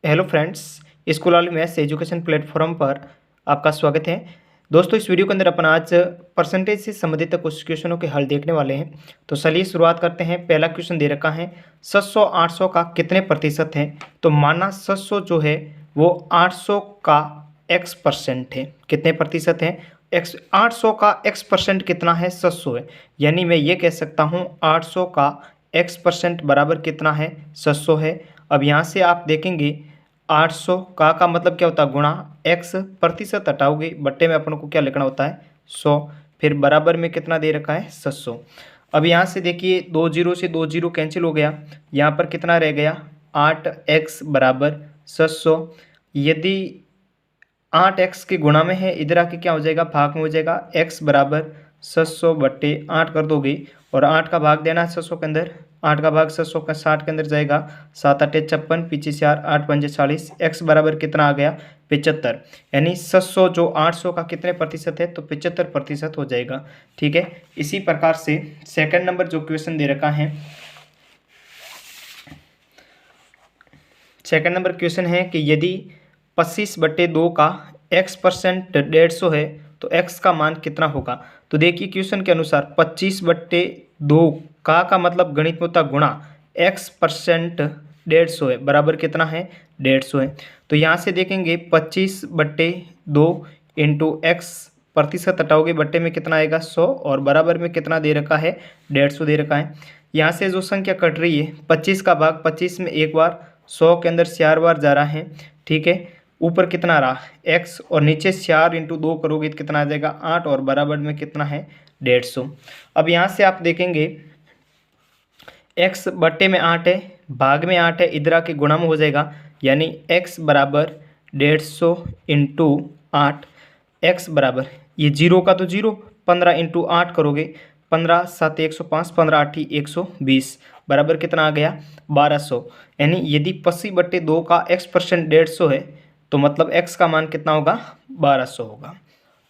Hello friends, school वाली maths education platform पर आपका स्वागत है। दोस्तों, इस वीडियो के अंदर अपन आज परसेंटेज से संबंधित कुछ क्वेश्चनों के हल देखने वाले हैं। तो चलिए शुरुआत करते हैं। पहला क्वेश्चन दे रखा है 700 800 का कितने प्रतिशत है। तो माना 700 जो है वो 800 का x% है। कितने प्रतिशत है? x 800 का x% कितना है? 700 है। यानी मैं ये कह सकता हूँ 800 का x% बराबर कितना है? 700 है। अब यहाँ से आप देखेंगे 800 का मतलब क्या होता है? गुणा x, प्रतिशत हटाओगे बट्टे में अपन को क्या लिखना होता है? 100। फिर बराबर में कितना दे रखा है? 700। अब यहाँ से देखिए 2 जीरो से 2 जीरो कैंसिल हो गया। यहाँ पर कितना रह गया? 8x बराबर 700। यदि 8x के गुणा में है, इधर आके क्या हो जाएगा? भाग में हो जाएगा। x बराबर 700 बट्टे 8 कर दोगे और 8 का भाग देना है 700 के अंदर। 8 का भाग 700 का 60 के अंदर जाएगा। 7 8 56, पीछे से 8 पंजे 40। x बराबर कितना आ गया? 75। यानी 700 जो 800 का कितने प्रतिशत है? तो 75% हो जाएगा। ठीक है। इसी प्रकार से सेकंड नंबर जो क्वेश्चन दे रखा है, सेकंड नंबर क्वेश्चन है कि यदि 25/2 का x% 150 है तो x का मान कितना होगा। तो देखिए क्वेश्चन के अनुसार 25/2 का मतलब गणित में होता गुणा x% 150 है, बराबर कितना है? 150 है। तो यहाँ से देखेंगे 25/2 इंटू x, प्रतिशत हटाओगे बट्टे में कितना आएगा? 100 और बराबर में कितना दे रखा है? 150 दे रखा है। यहाँ से जो संख्या कट रही है 25 का भाग 25 में एक बार, 100 के अंदर 4 बार जा रहा है। ठीक है। ऊपर कितना रहा? x और नीचे 4 इंटू 2 करोगे तो कितना आ जाएगा? 8 और बराबर में कितना है? 150। अब यहाँ से आप देखेंगे x बट्टे में 8 है, भाग में 8 है, इधर आके गुणा में हो जाएगा। यानी x बराबर 150 इंटू 8। x बराबर ये जीरो का तो जीरो, 15 इंटू 8 करोगे 15 7 105, 15 8 120, बराबर कितना आ गया? 1200। यानी यदि 25/2 का x% 150 है तो मतलब x का मान कितना होगा? 1200 होगा।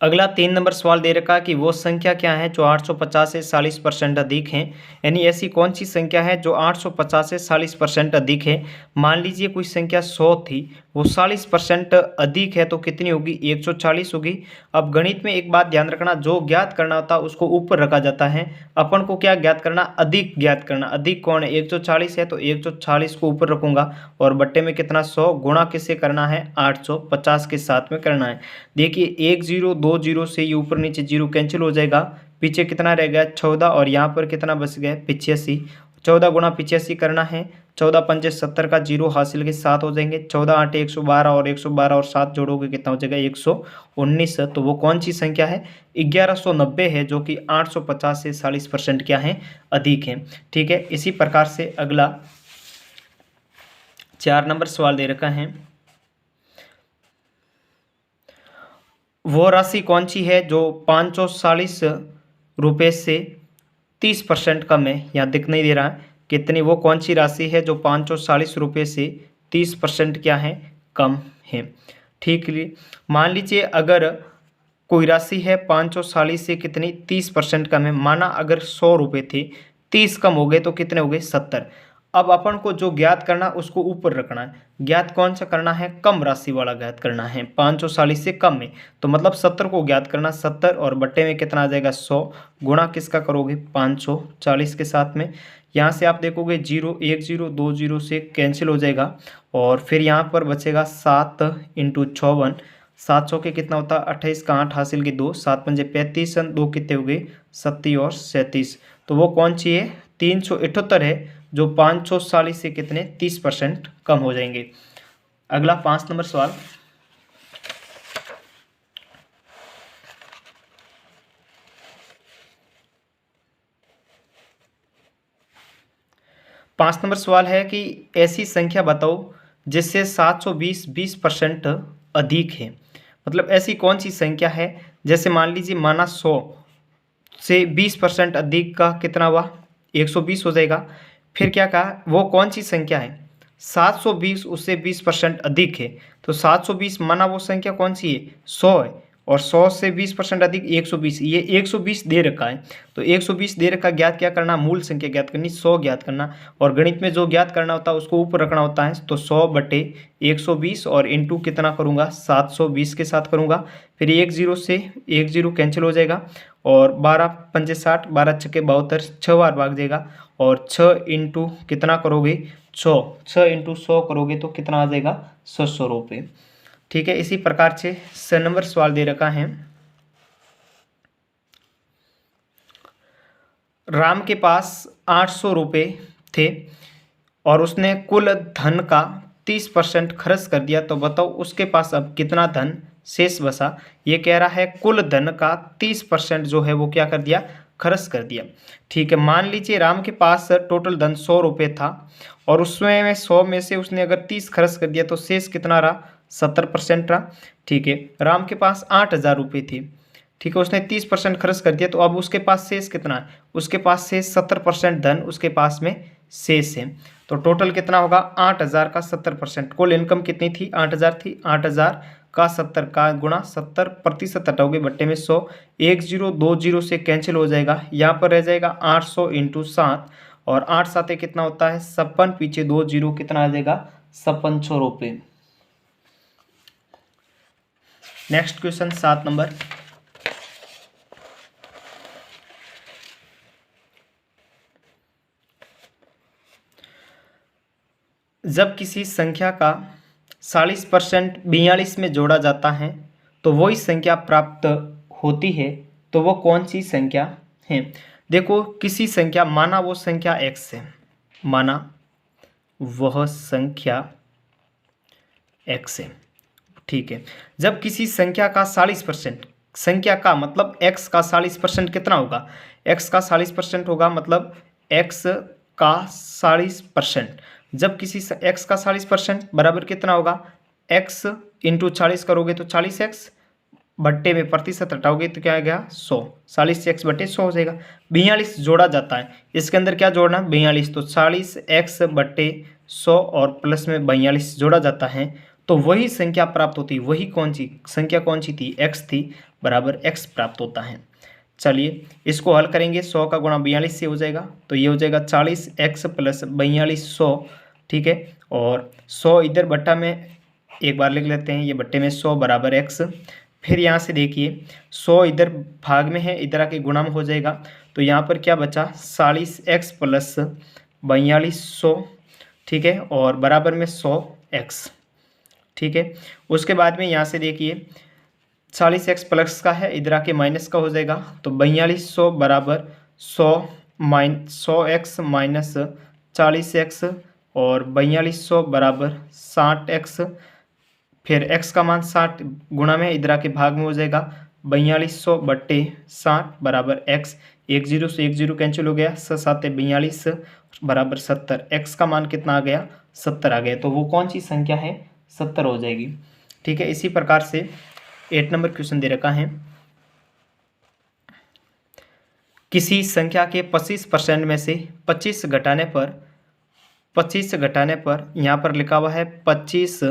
अगला 3 नंबर सवाल दे रखा है कि वो संख्या क्या है जो 850 से 40% अधिक है। यानी ऐसी कौन सी संख्या है जो 850 से 40% अधिक है। मान लीजिए कोई संख्या 100 थी, वो 40% अधिक है तो कितनी होगी? 140 होगी। अब गणित में एक बात ध्यान रखना, जो ज्ञात करना होता है उसको ऊपर रखा जाता है। अपन को क्या ज्ञात करना? अधिक ज्ञात करना। अधिक कौन है? 140 है तो 140 को ऊपर रखूंगा और बट्टे में कितना? 100 गुणा किससे करना है? 850 के साथ में करना है। देखिए 1 0 2 जीरो से ये ऊपर नीचे जीरो कैंसिल हो जाएगा। पीछे कितना रह गया? 14 और यहाँ पर कितना बच गया? 85। 14 गुणा 85 करना है। 14 पंजे 70 का जीरो हासिल के 7 हो जाएंगे। 14 8 112 और 112 और 7 जोड़ोगे कितना हो जाएगा? 119। तो वो कौन सी संख्या है? 1190 है, जो कि 850 से 40% क्या है? अधिक है। ठीक है। इसी प्रकार से अगला 4 नंबर सवाल दे रखा है, वो राशि कौन सी है जो 540 रुपये से 30% कम है। यहाँ दिख नहीं दे रहा है कितनी, वो कौन सी राशि है जो 540 रुपये से 30% क्या है? कम है। ठीक है। मान लीजिए अगर कोई राशि है 540 से कितनी? 30% कम है। माना अगर 100 रुपये थे, 30 कम हो गए तो कितने हो गए? 70। अब अपन को जो ज्ञात करना उसको ऊपर रखना है। ज्ञात कौन सा करना है? कम राशि वाला ज्ञात करना है। 540 से कम में तो मतलब 70 को ज्ञात करना। 70 और बट्टे में कितना आ जाएगा? 100 गुणा किसका करोगे? 540 के साथ में। यहाँ से आप देखोगे जीरो 1 0 2 जीरो से कैंसिल हो जाएगा और फिर यहाँ पर बचेगा 7 इंटू 54। 700 के कितना होता है? 28 का 8 हासिल के 2, 7 पंजे 35, 2 कितने हो गए? 37 और 37। तो वो कौन सी है? 378 है, जो 540 से कितने? 30% कम हो जाएंगे। अगला 5 नंबर सवाल, पाँच नंबर सवाल है कि ऐसी संख्या बताओ जिससे 720 20% अधिक है। मतलब ऐसी कौन सी संख्या है? जैसे मान लीजिए माना 100 से 20% अधिक का कितना हुआ? 120 हो जाएगा। फिर क्या कहा? वो कौन सी संख्या है? 720 उससे 20% अधिक है। तो 720 माना वो संख्या कौन सी है? 100 है और 100 से 20% अधिक 120, ये 120 दे रखा है। तो 120 दे रखा, ज्ञात क्या करना, मूल संख्या ज्ञात करनी, 100 ज्ञात करना। और गणित में जो ज्ञात करना होता है उसको ऊपर रखना होता है। तो 100/120 और इंटू कितना करूँगा, 720 के साथ करूँगा। फिर 10 से 10 कैंसिल हो जाएगा और 12×5 = 60, 12×6 = 72, 6 बार भाग जाएगा। और 6 इंटू कितना करोगे, 6 इंटू 100 करोगे तो कितना आ जाएगा, 600 रुपये। ठीक है, इसी प्रकार से 6 नंबर सवाल दे रखा है। राम के पास 800 रुपये थे और उसने कुल धन का 30% खर्च कर दिया, तो बताओ उसके पास अब कितना धन शेष बचा। ये कह रहा है कुल धन का 30% जो है वो क्या कर दिया, खर्च कर दिया। ठीक है, मान लीजिए राम के पास टोटल धन 100 रुपये था और उसमें 100 में से उसने अगर 30 खर्च कर दिया तो शेष कितना रहा, 70% रहा। ठीक है, राम के पास 8000 रुपये थे। ठीक है, उसने 30% खर्च कर दिया, तो अब उसके पास शेष कितना है, उसके पास शेष 70% धन उसके पास में शेष है। तो टोटल कितना होगा, 8000 का 70%। कुल इनकम कितनी थी, 8000 थी, 8000 का 70 का गुणा 70% हटाओगे बट्टे में 100, 1020 से कैंसिल हो जाएगा, यहाँ पर रह जाएगा 800 × 7 और 8 7 कितना होता है 56, पीछे 2 0 कितना आ जाएगा 5600 रुपये। Next question 7 number. जब किसी संख्या का 40% 42 में जोड़ा जाता है तो वही संख्या प्राप्त होती है, तो वो कौन सी संख्या है। देखो, किसी संख्या, माना वो संख्या x है, माना वह संख्या x है। ठीक है, जब किसी संख्या का 40%, संख्या का मतलब x का 40% कितना होगा, x का 40% होगा, मतलब x का 40%। जब किसी x का 40% बराबर कितना होगा, x × 40 करोगे तो 40x, बट्टे में प्रतिशत हटाओगे तो क्या आ गया 100, 40x/100 हो जाएगा। 42 जोड़ा जाता है, इसके अंदर क्या जोड़ना, 42, तो 40x/100 और प्लस में 42 जोड़ा जाता है, तो वही संख्या प्राप्त होती है। वही कौन सी संख्या, कौन सी थी, x थी, बराबर x प्राप्त होता है। चलिए इसको हल करेंगे, 100 का गुणा 42 से हो जाएगा, तो ये हो जाएगा 40x + 4200। ठीक है, और 100 इधर बट्टा में एक बार लिख लेते हैं, ये बट्टे में 100 = x। फिर यहाँ से देखिए 100 इधर भाग में है, इधर आके गुणा में हो जाएगा, तो यहाँ पर क्या बचा 40x + 4200। ठीक है, और बराबर में 100x। ठीक है, उसके बाद में यहाँ से देखिए 40x प्लस का है, इधर आके माइनस का हो जाएगा, तो 4200 = 100x माइनस 40x और 4200 = 60x। फिर x का मान 60 गुणा में इधर आके भाग में हो जाएगा, 4200/60 = x। 10 से 10 कैंसिल हो गया, 6 7 42 = 70। x का मान कितना आ गया, 70 आ गया, तो वो कौन सी संख्या है, 70 हो जाएगी। ठीक है, इसी प्रकार से 8 नंबर क्वेश्चन दे रखा है। किसी संख्या के 25% में से 25 घटाने पर यहाँ पर लिखा हुआ है 25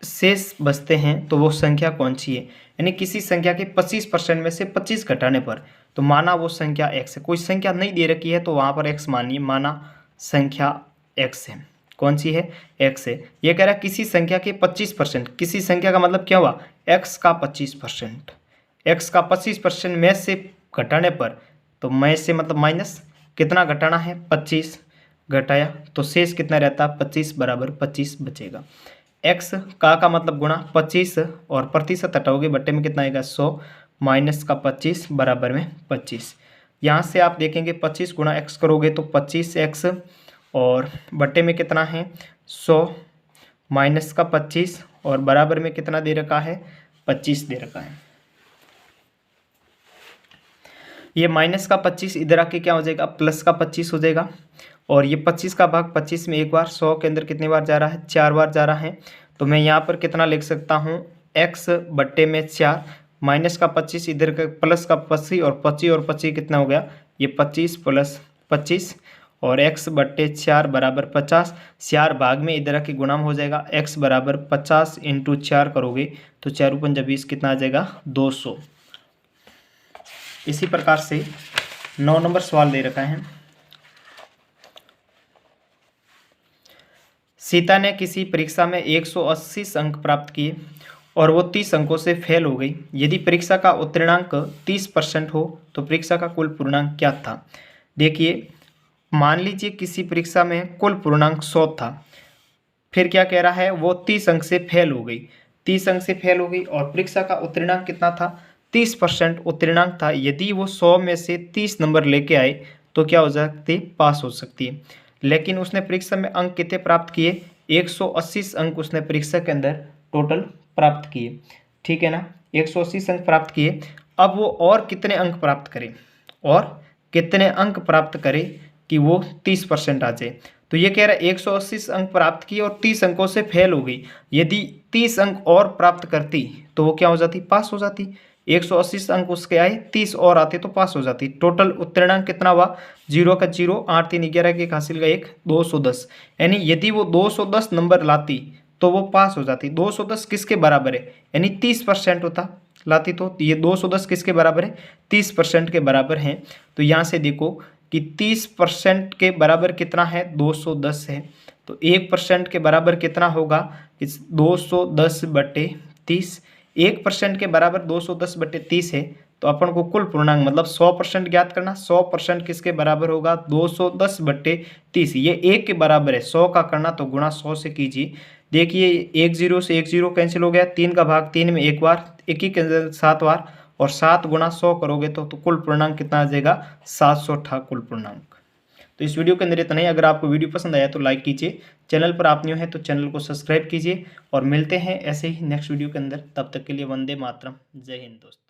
शेष बचते हैं, तो वो संख्या कौन सी है। यानी किसी संख्या के 25% में से 25 घटाने पर, तो माना वो संख्या x है, कोई संख्या नहीं दे रखी है तो वहाँ पर x मानिए, माना संख्या x है, कौन सी है, x है। ये कह रहा है किसी संख्या के 25%, किसी संख्या का मतलब क्या हुआ, x का 25%, x का 25% में से घटाने पर, तो में से मतलब माइनस, कितना घटाना है 25, घटाया तो शेष कितना रहता, 25 = 25 बचेगा। x का मतलब गुणा 25 और प्रतिशत हटाओगे बट्टे में कितना आएगा 100 माइनस का 25 बराबर में 25। यहाँ से आप देखेंगे 25 × x करोगे तो 25x और बट्टे में कितना है 100 माइनस का 25 और बराबर में कितना दे रखा है 25 दे रखा है। ये माइनस का 25 इधर आके क्या हो जाएगा, प्लस का 25 हो जाएगा। और ये 25 का भाग 25 में एक बार, 100 के अंदर कितनी बार जा रहा है, 4 बार जा रहा है। तो मैं यहाँ पर कितना लिख सकता हूँ, x बट्टे में 4 माइनस का 25 इधर का प्लस का 25 और 25 और 25 कितना हो गया, ये 25 + 25 और x बट्टे 4 बराबर 50। 4 भाग में इधर के गुणाम हो जाएगा, x बराबर 50 इंटू 4 करोगे तो 4 × 5 = 20 कितना आ जाएगा 200। इसी प्रकार से 9 नंबर सवाल दे रखा है। सीता ने किसी परीक्षा में 180 अंक प्राप्त किए और वो 30 अंकों से फेल हो गई। यदि परीक्षा का उत्तीर्णांक 30% हो तो परीक्षा का कुल पूर्णांक क्या था। देखिए, मान लीजिए किसी परीक्षा में कुल पूर्णांक 100 था, फिर क्या कह रहा है, वो 30 अंक से फेल हो गई। 30 अंक से फेल हो गई और परीक्षा का उत्तीर्णांक कितना था, 30% उत्तीर्णांक था। यदि वो 100 में से 30 नंबर लेके आए तो क्या हो सकती, पास हो सकती है। लेकिन उसने परीक्षा में अंक कितने प्राप्त किए, 180 अंक उसने परीक्षा के अंदर टोटल प्राप्त किए। ठीक है ना, 180 अंक प्राप्त किए। अब वो और कितने अंक प्राप्त करे, और कितने अंक प्राप्त करे कि वो 30% आ जाए। तो ये कह रहा है 180 अंक प्राप्त किए और 30 अंकों से फेल हो गई। यदि 30 अंक और प्राप्त करती तो वो क्या हो जाती, पास हो जाती। 180 अंक उसके आए, 30 और आते तो पास हो जाती। टोटल उत्तीर्णांक कितना हुआ, 0 का 0, 8 3 11 के हासिल का 1, 210। यानी यदि वो 210 नंबर लाती तो वो पास हो जाती। 210 किसके बराबर है, यानी 30% होता लाती। तो ये 210 किसके बराबर है, 30% के बराबर हैं। तो यहाँ से देखो कि 30% के बराबर कितना है, 210 है। तो 1% के बराबर कितना होगा, 210/30। 1% के बराबर 210/30 है। तो अपन को कुल पूर्णांक मतलब 100% ज्ञात करना। 100% किसके बराबर होगा, 210/30। ये 1 के बराबर है, 100 का करना तो गुणा 100 से कीजिए। देखिए 1 0 से 1 0 कैंसिल हो गया, 3 का भाग 3 में 1 बार, 1 ही कैंसिल 7 बार, और 7 × 100 करोगे तो कुल पूर्णांक कितना आ जाएगा, 700 था कुल पूर्णांक। तो इस वीडियो के अंदर इतना ही। अगर आपको वीडियो पसंद आया तो लाइक कीजिए, चैनल पर आप न्यू हैं तो चैनल को सब्सक्राइब कीजिए, और मिलते हैं ऐसे ही नेक्स्ट वीडियो के अंदर। तब तक के लिए वंदे मातरम, जय हिंद दोस्तों।